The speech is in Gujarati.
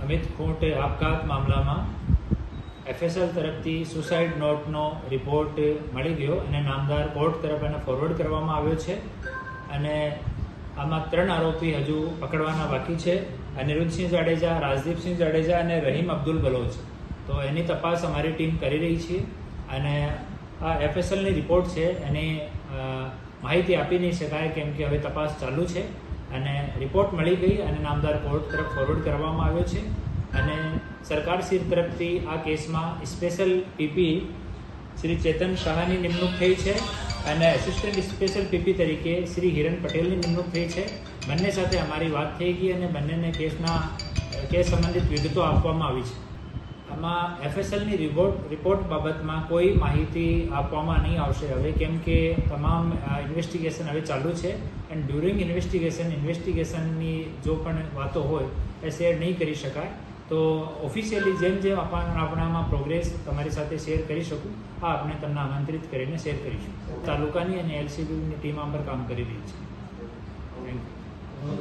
અમિત ખૂંટ આપઘાત મામલામાં FSL તરફથી સુસાઇડ નોટનો રિપોર્ટ મળી ગયો અને નામદાર કોર્ટ તરફ એને ફોરવર્ડ કરવામાં આવ્યો છે અને આમાં 3 આરોપી હજુ પકડવાના બાકી છે. અનિરુદ્ધસિંહ જાડેજા, રાજદીપસિંહ જાડેજા અને રહીમ અબ્દુલ બલોચ. તો એની તપાસ અમારી ટીમ કરી રહી છે અને આ FSLની રિપોર્ટ છે એની માહિતી આપી નહીં શકાય કેમ કે હવે તપાસ ચાલુ છે અને રિપોર્ટ મળી ગઈ અને નામદાર કોર્ટ તરફ ફોરવર્ડ કરવામાં આવ્યો છે અને સરકારશ્રી તરફથી આ કેસમાં સ્પેશિયલ PP શ્રી ચેતન શાહની નિમણૂક થઈ છે અને એસિસ્ટન્ટ સ્પેશિયલ PP તરીકે શ્રી હિરન પટેલની નિમણૂક થઈ છે. બંને સાથે અમારી વાત થઈ ગઈ અને બંનેને કેસ સંબંધિત વિગતો આપવામાં આવી છે. આમાં FSLની રિપોર્ટ બાબતમાં કોઈ માહિતી આપવામાં નહીં આવશે હવે કેમ કે તમામ ઇન્વેસ્ટિગેશન હવે ચાલુ છે એન્ડ ડ્યુરિંગ ઇન્વેસ્ટિગેશનની જો પણ વાતો હોય એ શેર નહીં કરી શકાય. તો ઓફિશિયલી જેમ આપણામાં પ્રોગ્રેસ તમારી સાથે શેર કરી શકું આપણે તમને આમંત્રિત કરીને શેર કરીશું. તાલુકાની અને LCBની ટીમ આ પર કામ કરી રહી છે. Thank you.